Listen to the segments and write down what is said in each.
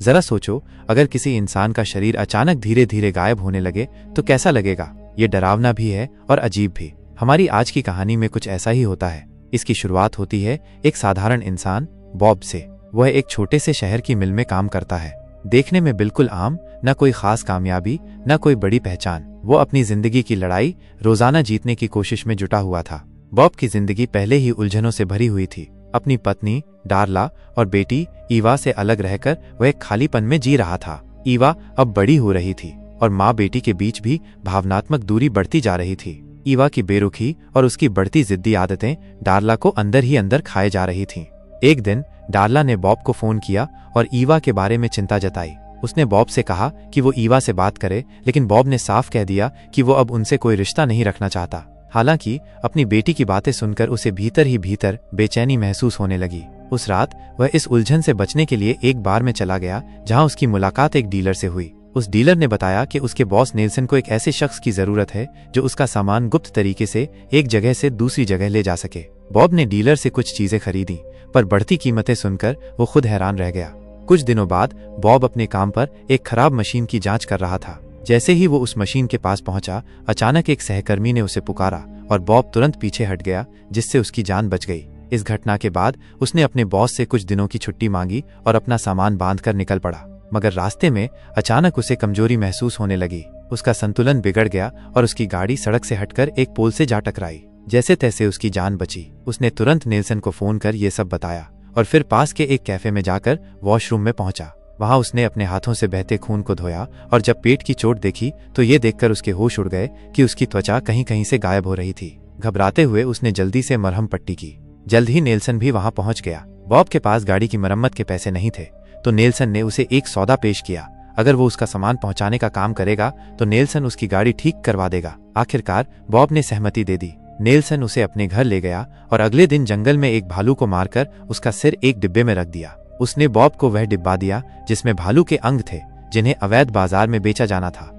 जरा सोचो, अगर किसी इंसान का शरीर अचानक धीरे धीरे गायब होने लगे तो कैसा लगेगा। ये डरावना भी है और अजीब भी। हमारी आज की कहानी में कुछ ऐसा ही होता है। इसकी शुरुआत होती है एक साधारण इंसान बॉब से। वह एक छोटे से शहर की मिल में काम करता है। देखने में बिल्कुल आम, न कोई खास कामयाबी, न कोई बड़ी पहचान। वो अपनी जिंदगी की लड़ाई रोजाना जीतने की कोशिश में जुटा हुआ था। बॉब की जिंदगी पहले ही उलझनों से भरी हुई थी। अपनी पत्नी डार्ला और बेटी ईवा से अलग रहकर वह एक खालीपन में जी रहा था। ईवा अब बड़ी हो रही थी और माँ बेटी के बीच भी भावनात्मक दूरी बढ़ती जा रही थी। ईवा की बेरुखी और उसकी बढ़ती जिद्दी आदतें डार्ला को अंदर ही अंदर खाए जा रही थीं। एक दिन डार्ला ने बॉब को फोन किया और ईवा के बारे में चिंता जताई। उसने बॉब से कहा कि वो ईवा से बात करे, लेकिन बॉब ने साफ कह दिया कि वो अब उनसे कोई रिश्ता नहीं रखना चाहता। हालांकि अपनी बेटी की बातें सुनकर उसे भीतर ही भीतर बेचैनी महसूस होने लगी। उस रात वह इस उलझन से बचने के लिए एक बार में चला गया जहां उसकी मुलाकात एक डीलर से हुई। उस डीलर ने बताया कि उसके बॉस नेल्सन को एक ऐसे शख्स की जरूरत है जो उसका सामान गुप्त तरीके से एक जगह से दूसरी जगह ले जा सके। बॉब ने डीलर से कुछ चीजें खरीदी, पर बढ़ती कीमतें सुनकर वो खुद हैरान रह गया। कुछ दिनों बाद बॉब अपने काम पर एक खराब मशीन की जांच कर रहा था। जैसे ही वो उस मशीन के पास पहुंचा, अचानक एक सहकर्मी ने उसे पुकारा और बॉब तुरंत पीछे हट गया, जिससे उसकी जान बच गई। इस घटना के बाद उसने अपने बॉस से कुछ दिनों की छुट्टी मांगी और अपना सामान बांधकर निकल पड़ा। मगर रास्ते में अचानक उसे कमजोरी महसूस होने लगी। उसका संतुलन बिगड़ गया और उसकी गाड़ी सड़क से हटकर एक पोल से जा टकराई। जैसे तैसे उसकी जान बची। उसने तुरंत नेल्सन को फोन कर ये सब बताया और फिर पास के एक कैफे में जाकर वॉशरूम में पहुंचा। वहां उसने अपने हाथों से बहते खून को धोया और जब पेट की चोट देखी तो ये देखकर उसके होश उड़ गए कि उसकी त्वचा कहीं कहीं से गायब हो रही थी। घबराते हुए उसने जल्दी से मरहम पट्टी की। जल्द ही नेल्सन भी वहां पहुंच गया। बॉब के पास गाड़ी की मरम्मत के पैसे नहीं थे, तो नेल्सन ने उसे एक सौदा पेश किया। अगर वो उसका सामान पहुंचाने का काम करेगा तो नेल्सन उसकी गाड़ी ठीक करवा देगा। आखिरकार बॉब ने सहमति दे दी। नेल्सन उसे अपने घर ले गया और अगले दिन जंगल में एक भालू को मारकर उसका सिर एक डिब्बे में रख दिया। उसने बॉब को वह डिब्बा दिया जिसमें भालू के अंग थे, जिन्हें अवैध बाजार में बेचा जाना था।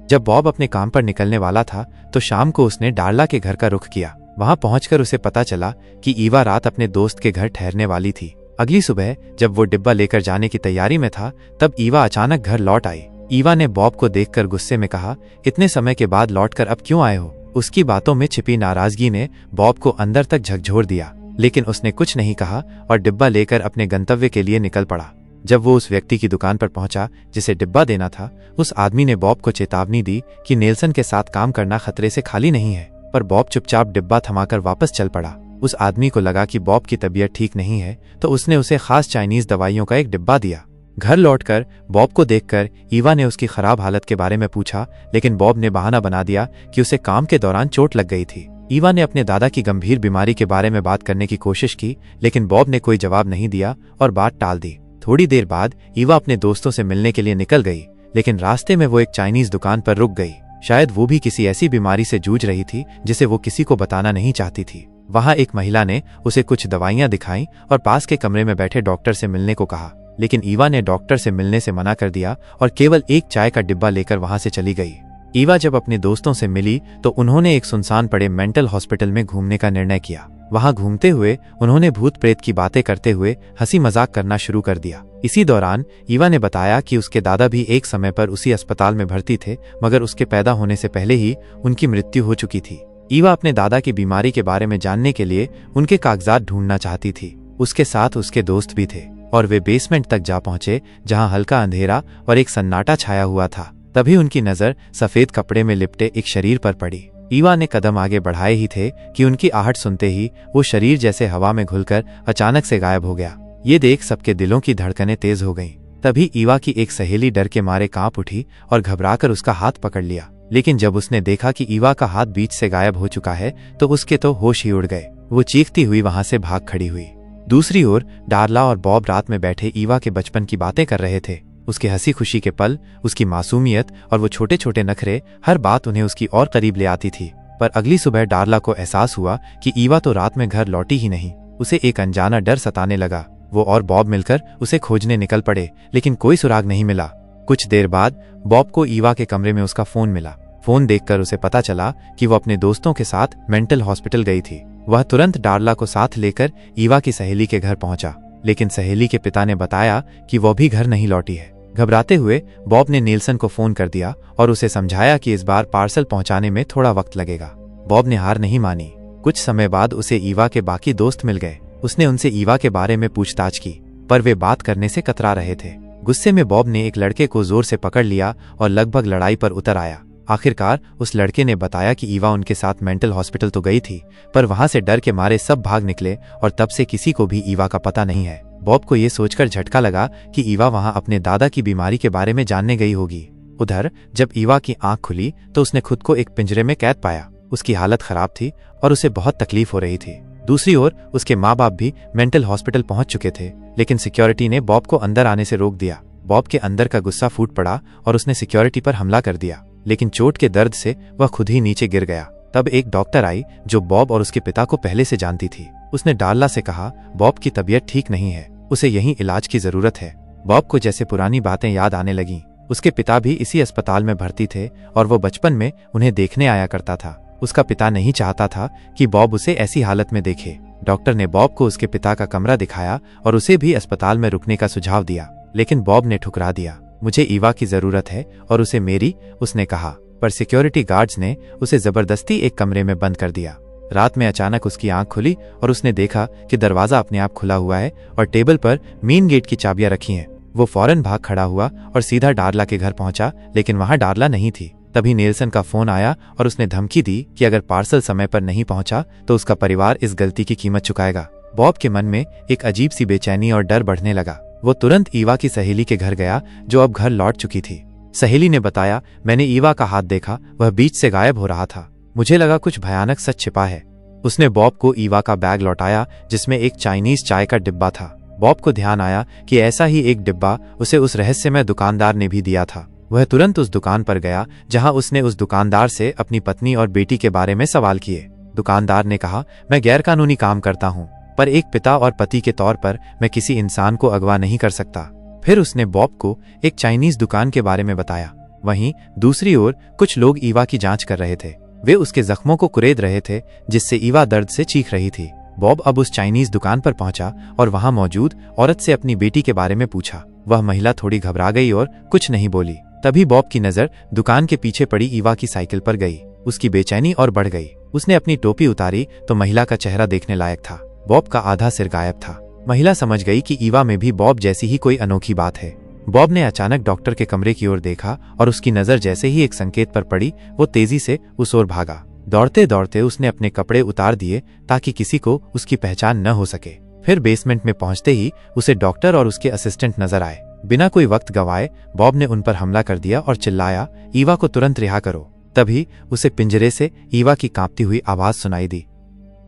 जब बॉब अपने काम पर निकलने वाला था तो शाम को उसने डार्ला के घर का रुख किया। वहां पहुंचकर उसे पता चला कि ईवा रात अपने दोस्त के घर ठहरने वाली थी। अगली सुबह जब वो डिब्बा लेकर जाने की तैयारी में था, तब ईवा अचानक घर लौट आई। ईवा ने बॉब को देखकर गुस्से में कहा, इतने समय के बाद लौटकर अब क्यों आए हो? उसकी बातों में छिपी नाराजगी ने बॉब को अंदर तक झकझोर दिया, लेकिन उसने कुछ नहीं कहा और डिब्बा लेकर अपने गंतव्य के लिए निकल पड़ा। जब वो उस व्यक्ति की दुकान पर पहुंचा जिसे डिब्बा देना था, उस आदमी ने बॉब को चेतावनी दी कि नेल्सन के साथ काम करना खतरे से खाली नहीं है। पर बॉब चुपचाप डिब्बा थमाकर वापस चल पड़ा। उस आदमी को लगा कि बॉब की तबीयत ठीक नहीं है, तो उसने उसे खास चाइनीज दवाइयों का एक डिब्बा दिया। घर लौटकर बॉब को देखकर ईवा ने उसकी खराब हालत के बारे में पूछा, लेकिन बॉब ने बहाना बना दिया कि उसे काम के दौरान चोट लग गई थी। ईवा ने अपने दादा की गंभीर बीमारी के बारे में बात करने की कोशिश की, लेकिन बॉब ने कोई जवाब नहीं दिया और बात टाल दी। थोड़ी देर बाद ईवा अपने दोस्तों से मिलने के लिए निकल गई, लेकिन रास्ते में वो एक चाइनीज दुकान पर रुक गई। शायद वो भी किसी ऐसी बीमारी से जूझ रही थी जिसे वो किसी को बताना नहीं चाहती थी। वहां एक महिला ने उसे कुछ दवाइयां दिखाई और पास के कमरे में बैठे डॉक्टर से मिलने को कहा, लेकिन ईवा ने डॉक्टर से मिलने से मना कर दिया और केवल एक चाय का डिब्बा लेकर वहां से चली गई। ईवा जब अपने दोस्तों से मिली तो उन्होंने एक सुनसान पड़े मेंटल हॉस्पिटल में घूमने का निर्णय किया। वहां घूमते हुए उन्होंने भूत प्रेत की बातें करते हुए हंसी मजाक करना शुरू कर दिया। इसी दौरान ईवा ने बताया कि उसके दादा भी एक समय पर उसी अस्पताल में भर्ती थे, मगर उसके पैदा होने से पहले ही उनकी मृत्यु हो चुकी थी। ईवा अपने दादा की बीमारी के बारे में जानने के लिए उनके कागजात ढूंढना चाहती थी। उसके साथ उसके दोस्त भी थे और वे बेसमेंट तक जा पहुंचे, जहां हल्का अंधेरा और एक सन्नाटा छाया हुआ था। तभी उनकी नजर सफेद कपड़े में लिपटे एक शरीर पर पड़ी। ईवा ने कदम आगे बढ़ाए ही थे कि उनकी आहट सुनते ही वो शरीर जैसे हवा में घुलकर अचानक से गायब हो गया। ये देख सबके दिलों की धड़कनें तेज हो गईं। तभी ईवा की एक सहेली डर के मारे कांप उठी और घबराकर उसका हाथ पकड़ लिया, लेकिन जब उसने देखा कि ईवा का हाथ बीच से गायब हो चुका है तो उसके तो होश ही उड़ गए। वो चीखती हुई वहां से भाग खड़ी हुई। दूसरी ओर डार्ला और बॉब रात में बैठे ईवा के बचपन की बातें कर रहे थे। उसके हंसी खुशी के पल, उसकी मासूमियत और वो छोटे छोटे नखरे, हर बात उन्हें उसकी और करीब ले आती थी। पर अगली सुबह डार्ला को एहसास हुआ कि ईवा तो रात में घर लौटी ही नहीं। उसे एक अनजाना डर सताने लगा। वो और बॉब मिलकर उसे खोजने निकल पड़े, लेकिन कोई सुराग नहीं मिला। कुछ देर बाद बॉब को ईवा के कमरे में उसका फोन मिला। फोन देखकर उसे पता चला कि वो अपने दोस्तों के साथ मेंटल हॉस्पिटल गई थी। वह तुरंत डार्ला को साथ लेकर ईवा की सहेली के घर पहुंचा, लेकिन सहेली के पिता ने बताया कि वह भी घर नहीं लौटी है। घबराते हुए बॉब ने नीलसन को फोन कर दिया और उसे समझाया कि इस बार पार्सल पहुंचाने में थोड़ा वक्त लगेगा। बॉब ने हार नहीं मानी। कुछ समय बाद उसे ईवा के बाकी दोस्त मिल गए। उसने उनसे ईवा के बारे में पूछताछ की, पर वे बात करने से कतरा रहे थे। गुस्से में बॉब ने एक लड़के को जोर से पकड़ लिया और लगभग लड़ाई पर उतर आया। आखिरकार उस लड़के ने बताया कि ईवा उनके साथ मेंटल हॉस्पिटल तो गई थी, पर वहां से डर के मारे सब भाग निकले और तब से किसी को भी ईवा का पता नहीं है। बॉब को ये सोचकर झटका लगा कि ईवा वहां अपने दादा की बीमारी के बारे में जानने गई होगी। उधर जब ईवा की आंख खुली तो उसने खुद को एक पिंजरे में कैद पाया। उसकी हालत खराब थी और उसे बहुत तकलीफ हो रही थी। दूसरी ओर उसके माँ बाप भी मेंटल हॉस्पिटल पहुंच चुके थे, लेकिन सिक्योरिटी ने बॉब को अंदर आने से रोक दिया। बॉब के अंदर का गुस्सा फूट पड़ा और उसने सिक्योरिटी पर हमला कर दिया, लेकिन चोट के दर्द से वह खुद ही नीचे गिर गया। तब एक डॉक्टर आई जो बॉब और उसके पिता को पहले से जानती थी। उसने डार्ला से कहा, बॉब की तबीयत ठीक नहीं है, उसे यहीं इलाज की जरूरत है। बॉब को जैसे पुरानी बातें याद आने लगीं। उसके पिता भी इसी अस्पताल में भर्ती थे और वो बचपन में उन्हें देखने आया करता था। उसका पिता नहीं चाहता था कि बॉब उसे ऐसी हालत में देखे। डॉक्टर ने बॉब को उसके पिता का कमरा दिखाया और उसे भी अस्पताल में रुकने का सुझाव दिया, लेकिन बॉब ने ठुकरा दिया। मुझे ईवा की जरूरत है और उसे मेरी, उसने कहा। पर सिक्योरिटी गार्ड्स ने उसे जबरदस्ती एक कमरे में बंद कर दिया। रात में अचानक उसकी आंख खुली और उसने देखा कि दरवाजा अपने आप खुला हुआ है और टेबल पर मेन गेट की चाबियां रखी हैं। वो फौरन भाग खड़ा हुआ और सीधा डार्ला के घर पहुंचा, लेकिन वहां डार्ला नहीं थी। तभी नीलसन का फोन आया और उसने धमकी दी कि अगर पार्सल समय पर नहीं पहुंचा तो उसका परिवार इस गलती की कीमत चुकाएगा। बॉब के मन में एक अजीब सी बेचैनी और डर बढ़ने लगा। वो तुरंत ईवा की सहेली के घर गया जो अब घर लौट चुकी थी। सहेली ने बताया, मैंने ईवा का हाथ देखा, वह बीच से गायब हो रहा था। मुझे लगा कुछ भयानक सच छिपा है। उसने बॉब को ईवा का बैग लौटाया जिसमें एक चाइनीज चाय का डिब्बा था। बॉब को ध्यान आया कि ऐसा ही एक डिब्बा उसे उस रहस्यमय दुकानदार ने भी दिया था। वह तुरंत उस दुकान पर गया जहां उसने उस दुकानदार से अपनी पत्नी और बेटी के बारे में सवाल किए। दुकानदार ने कहा, मैं गैरकानूनी काम करता हूं, पर एक पिता और पति के तौर पर मैं किसी इंसान को अगवा नहीं कर सकता। फिर उसने बॉब को एक चाइनीज दुकान के बारे में बताया। वहीं दूसरी ओर कुछ लोग ईवा की जांच कर रहे थे। वे उसके जख्मों को कुरेद रहे थे जिससे ईवा दर्द से चीख रही थी। बॉब अब उस चाइनीज दुकान पर पहुंचा और वहां मौजूद औरत से अपनी बेटी के बारे में पूछा। वह महिला थोड़ी घबरा गई और कुछ नहीं बोली। तभी बॉब की नजर दुकान के पीछे पड़ी ईवा की साइकिल पर गई। उसकी बेचैनी और बढ़ गई। उसने अपनी टोपी उतारी तो महिला का चेहरा देखने लायक था। बॉब का आधा सिर गायब था। महिला समझ गई कि ईवा में भी बॉब जैसी ही कोई अनोखी बात है। बॉब ने अचानक डॉक्टर के कमरे की ओर देखा और उसकी नजर जैसे ही एक संकेत पर पड़ी वो तेजी से उस ओर भागा। दौड़ते दौड़ते उसने अपने कपड़े उतार दिए ताकि किसी को उसकी पहचान न हो सके। फिर बेसमेंट में पहुंचते ही उसे डॉक्टर और उसके असिस्टेंट नजर आए। बिना कोई वक्त गवाए बॉब ने उन पर हमला कर दिया और चिल्लाया, ईवा को तुरंत रिहा करो। तभी उसे पिंजरे से ईवा की कांपती हुई आवाज सुनाई दी,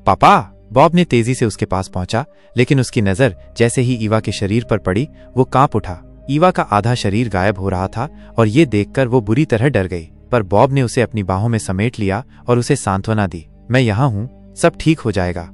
पापा। बॉब ने तेजी से उसके पास पहुंचा, लेकिन उसकी नजर जैसे ही ईवा के शरीर पर पड़ी वो कांप उठा। ईवा का आधा शरीर गायब हो रहा था और ये देखकर वो बुरी तरह डर गई। पर बॉब ने उसे अपनी बाहों में समेट लिया और उसे सांत्वना दी, मैं यहाँ हूँ, सब ठीक हो जाएगा।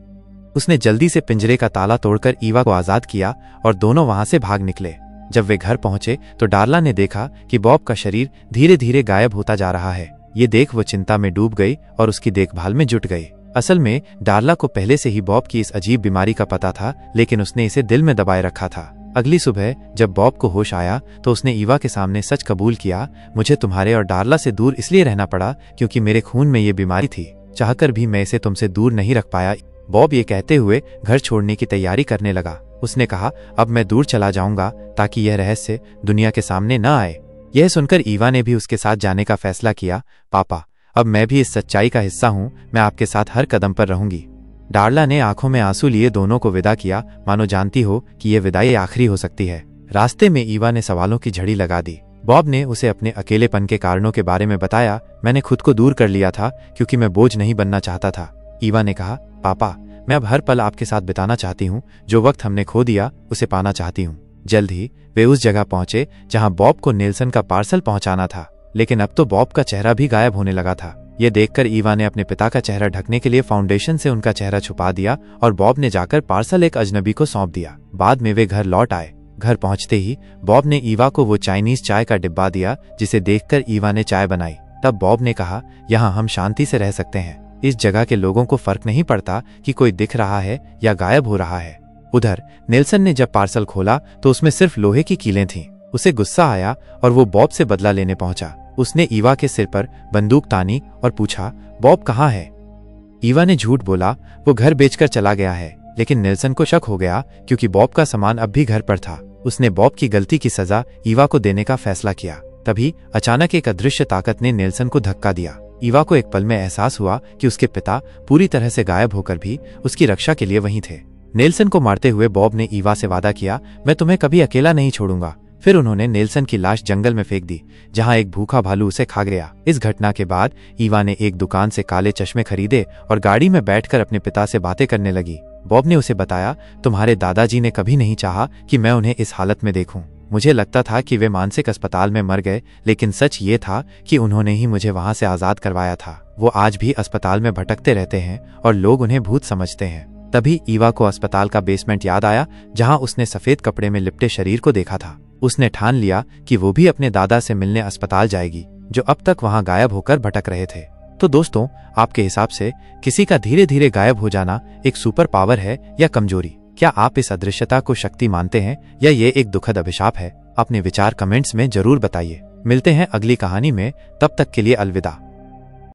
उसने जल्दी से पिंजरे का ताला तोड़कर ईवा को आजाद किया और दोनों वहां से भाग निकले। जब वे घर पहुंचे तो डार्ला ने देखा कि बॉब का शरीर धीरे धीरे गायब होता जा रहा है। ये देख वो चिंता में डूब गई और उसकी देखभाल में जुट गई। असल में डार्ला को पहले से ही बॉब की इस अजीब बीमारी का पता था, लेकिन उसने इसे दिल में दबाए रखा था। अगली सुबह जब बॉब को होश आया तो उसने ईवा के सामने सच कबूल किया, मुझे तुम्हारे और डार्ला से दूर इसलिए रहना पड़ा क्योंकि मेरे खून में ये बीमारी थी। चाहकर भी मैं इसे तुमसे दूर नहीं रख पाया। बॉब ये कहते हुए घर छोड़ने की तैयारी करने लगा। उसने कहा, अब मैं दूर चला जाऊंगा ताकि यह रहस्य दुनिया के सामने न आए। यह सुनकर ईवा ने भी उसके साथ जाने का फैसला किया। पापा, अब मैं भी इस सच्चाई का हिस्सा हूँ, मैं आपके साथ हर कदम पर रहूंगी। डार्ला ने आंखों में आंसू लिए दोनों को विदा किया, मानो जानती हो कि यह विदाई आखिरी हो सकती है। रास्ते में ईवा ने सवालों की झड़ी लगा दी। बॉब ने उसे अपने अकेलेपन के कारणों के बारे में बताया। मैंने खुद को दूर कर लिया था क्योंकि मैं बोझ नहीं बनना चाहता था। ईवा ने कहा, पापा, मैं अब हर पल आपके साथ बिताना चाहती हूँ। जो वक्त हमने खो दिया उसे पाना चाहती हूँ। जल्द ही वे उस जगह पहुंचे जहां बॉब को नीलसन का पार्सल पहुंचाना था, लेकिन अब तो बॉब का चेहरा भी गायब होने लगा था। ये देखकर ईवा ने अपने पिता का चेहरा ढकने के लिए फाउंडेशन से उनका चेहरा छुपा दिया और बॉब ने जाकर पार्सल एक अजनबी को सौंप दिया। बाद में वे घर लौट आए। घर पहुंचते ही बॉब ने ईवा को वो चाइनीज चाय का डिब्बा दिया जिसे देखकर ईवा ने चाय बनाई। तब बॉब ने कहा, यहाँ हम शांति से रह सकते हैं। इस जगह के लोगों को फर्क नहीं पड़ता कि कोई दिख रहा है या गायब हो रहा है। उधर नीलसन ने जब पार्सल खोला तो उसमें सिर्फ लोहे की कीलें थीं। उसे गुस्सा आया और वो बॉब से बदला लेने पहुंचा। उसने ईवा के सिर पर बंदूक तानी और पूछा, बॉब कहाँ है? ईवा ने झूठ बोला, वो घर बेचकर चला गया है। लेकिन नेल्सन को शक हो गया क्योंकि बॉब का सामान अब भी घर पर था। उसने बॉब की गलती की सजा ईवा को देने का फैसला किया। तभी अचानक एक अदृश्य ताकत ने नेल्सन को धक्का दिया। ईवा को एक पल में एहसास हुआ कि उसके पिता पूरी तरह से गायब होकर भी उसकी रक्षा के लिए वहीं थे। नेल्सन को मारते हुए बॉब ने ईवा से वादा किया, मैं तुम्हें कभी अकेला नहीं छोड़ूंगा। फिर उन्होंने नेल्सन की लाश जंगल में फेंक दी, जहां एक भूखा भालू उसे खा गया। इस घटना के बाद ईवा ने एक दुकान से काले चश्मे खरीदे और गाड़ी में बैठकर अपने पिता से बातें करने लगी। बॉब ने उसे बताया, तुम्हारे दादाजी ने कभी नहीं चाहा कि मैं उन्हें इस हालत में देखूं। मुझे लगता था कि वे मानसिक अस्पताल में मर गए, लेकिन सच ये था कि उन्होंने ही मुझे वहां से आजाद करवाया था। वो आज भी अस्पताल में भटकते रहते हैं और लोग उन्हें भूत समझते हैं। तभी ईवा को अस्पताल का बेसमेंट याद आया, जहां उसने सफेद कपड़े में लिपटे शरीर को देखा था। उसने ठान लिया कि वो भी अपने दादा से मिलने अस्पताल जाएगी, जो अब तक वहां गायब होकर भटक रहे थे। तो दोस्तों, आपके हिसाब से किसी का धीरे धीरे गायब हो जाना एक सुपर पावर है या कमजोरी? क्या आप इस अदृश्यता को शक्ति मानते हैं या ये एक दुखद अभिशाप है? अपने विचार कमेंट्स में जरूर बताइए। मिलते हैं अगली कहानी में, तब तक के लिए अलविदा।